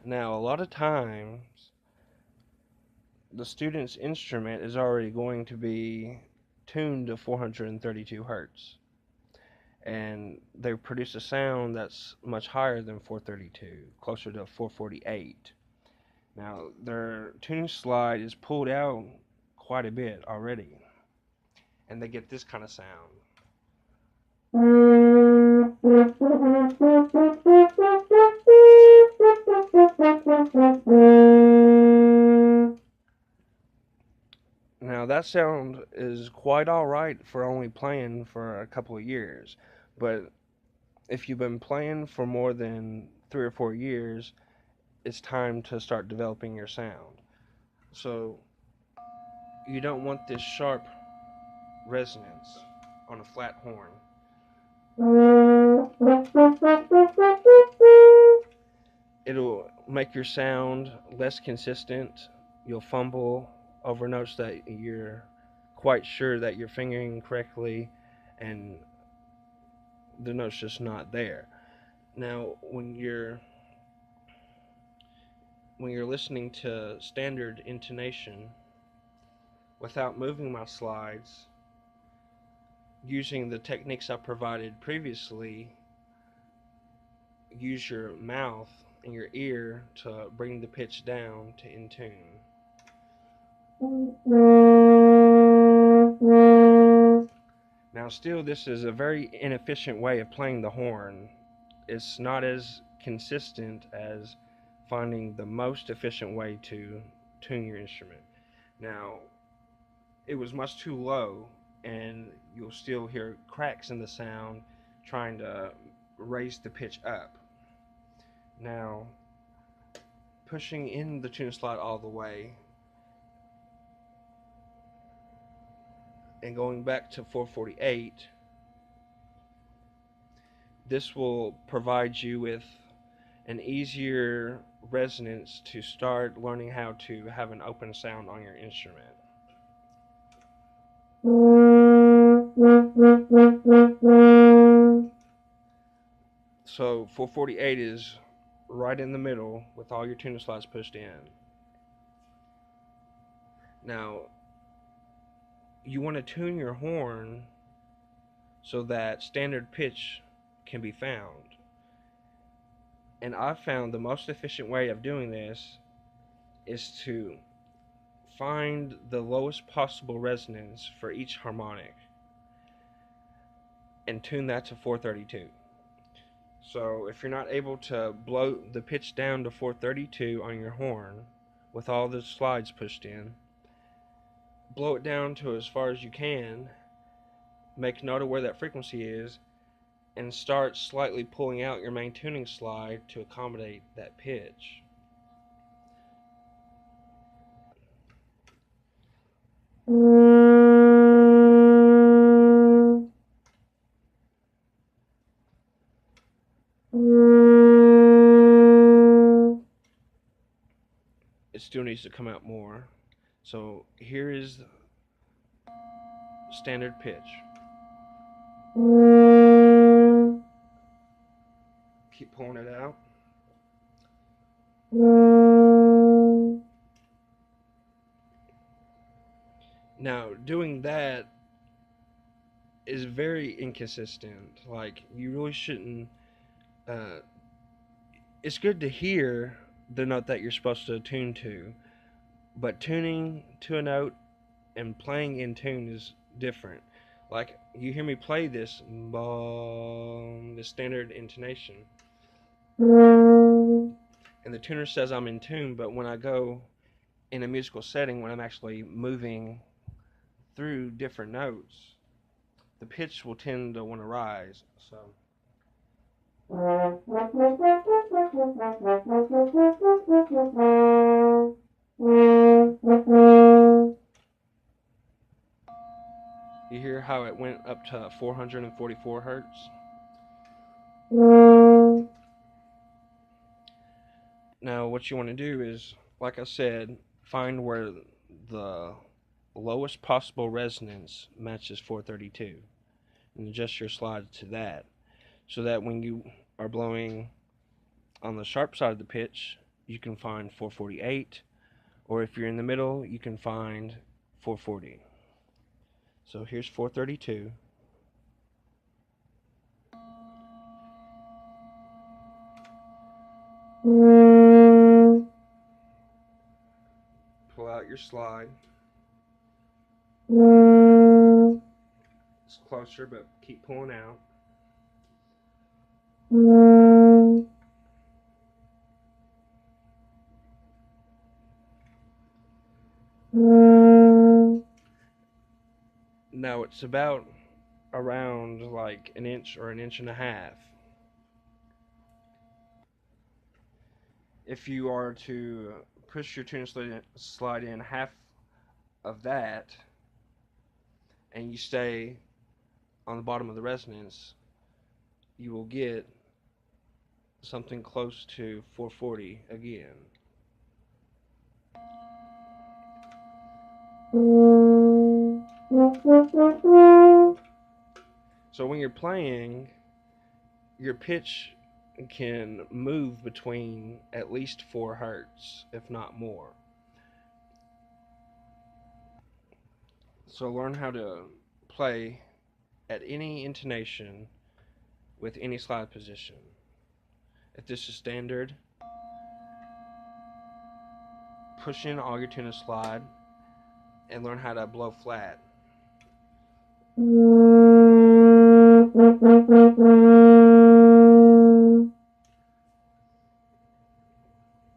Now, a lot of times, the student's instrument is already going to be tuned to 432 hertz, and they produce a sound that's much higher than 432, closer to 448. Now, their tuning slide is pulled out quite a bit already, and they get this kind of sound. Now, that sound is quite alright for only playing for a couple of years, but if you've been playing for more than 3 or 4 years, it's time to start developing your sound. So, you don't want this sharp resonance on a flat horn. It'll make your sound less consistent. You'll fumble over notes that you're quite sure that you're fingering correctly, and the note's just not there. Now, when you're listening to standard intonation without moving my slides, using the techniques I provided previously, use your mouth and your ear to bring the pitch down to in tune. Now, still, this is a very inefficient way of playing the horn. It's not as consistent as finding the most efficient way to tune your instrument. Now, it was much too low, and you'll still hear cracks in the sound trying to raise the pitch up. Now, pushing in the tune slide all the way and going back to 448, this will provide you with an easier resonance to start learning how to have an open sound on your instrument. So 448 is right in the middle with all your tuning slides pushed in. Now, you want to tune your horn so that standard pitch can be found. And I've found the most efficient way of doing this is to find the lowest possible resonance for each harmonic and tune that to 432. So if you're not able to blow the pitch down to 432 on your horn with all the slides pushed in, blow it down to as far as you can, make note of where that frequency is, and start slightly pulling out your main tuning slide to accommodate that pitch. It still needs to come out more. So here is standard pitch. Keep pulling it out. Now, doing that is very inconsistent. Like, you really shouldn't. It's good to hear the note that you're supposed to tune to, but tuning to a note and playing in tune is different. Like, you hear me play this standard intonation, and the tuner says I'm in tune, but when I go in a musical setting, when I'm actually moving through different notes, the pitch will tend to want to rise. So you hear how it went up to 444 hertz? Now, what you want to do is, like I said, find where the lowest possible resonance matches 432 and adjust your slide to that, so that when you are blowing on the sharp side of the pitch, you can find 448, or if you're in the middle, you can find 440. So here's 432. Pull out your slide. It's closer, but keep pulling out. Now it's about around like an inch or an inch and a half. If you are to push your tuning slide in half of that, and you stay on the bottom of the resonance, you will get something close to 440 again. So when you're playing, your pitch can move between at least 4 hertz, if not more. So learn how to play at any intonation with any slide position. If this is standard, push in all your tuning slide and learn how to blow flat.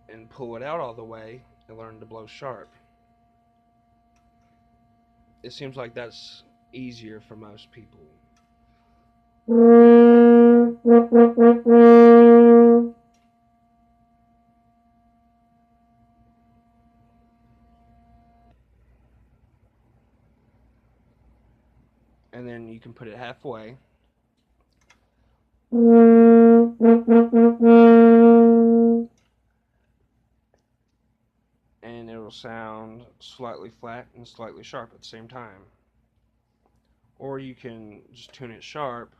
And pull it out all the way and learn to blow sharp. It seems like that's easier for most people. And then you can put it halfway. And it'll sound slightly flat and slightly sharp at the same time. Or you can just tune it sharp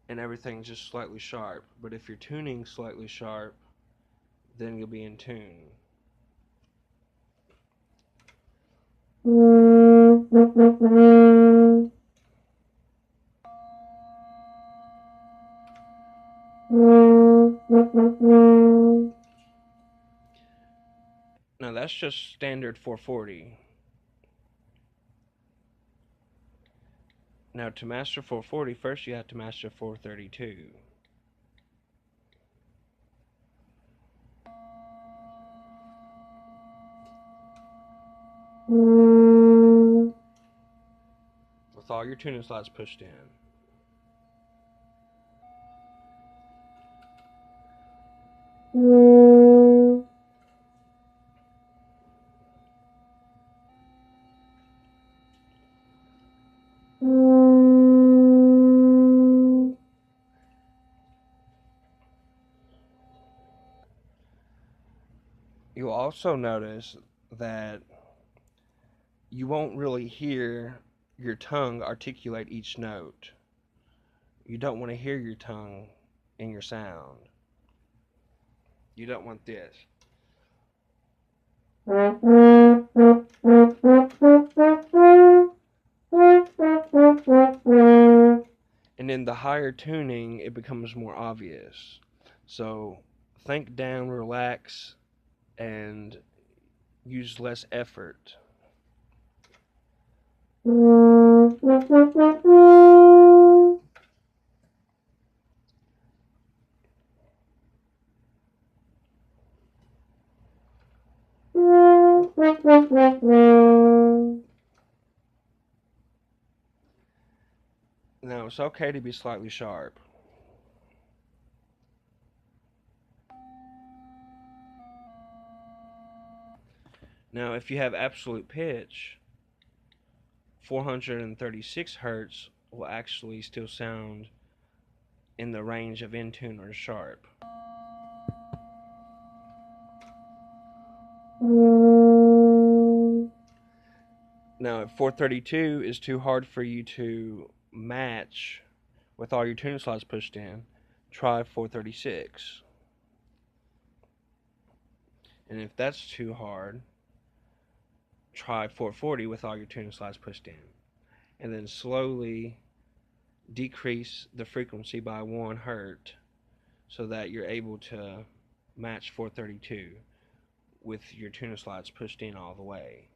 and everything's just slightly sharp. But if you're tuning slightly sharp, then you'll be in tune. Now that's just standard 440. Now to master 440, first you have to master 432. With all your tuning slots pushed in. You'll also notice that you won't really hear your tongue articulate each note. You don't want to hear your tongue in your sound. You don't want this. And in the higher tuning, it becomes more obvious. So think down, relax, and use less effort. Now, it's okay to be slightly sharp. Now, if you have absolute pitch, 436 hertz will actually still sound in the range of in tune or sharp. Now, if 432 is too hard for you to match with all your tuning slots pushed in, try 436. And if that's too hard, try 440 with all your tuning slides pushed in. And then slowly decrease the frequency by 1 hertz so that you're able to match 432 with your tuner slides pushed in all the way.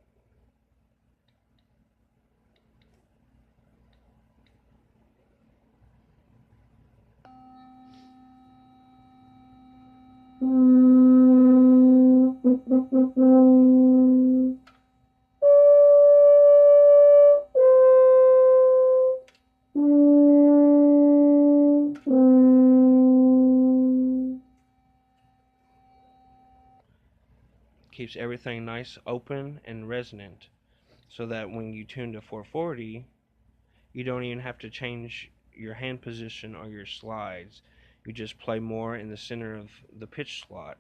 Keeps everything nice, open, and resonant, so that when you tune to 440, you don't even have to change your hand position or your slides. You just play more in the center of the pitch slot,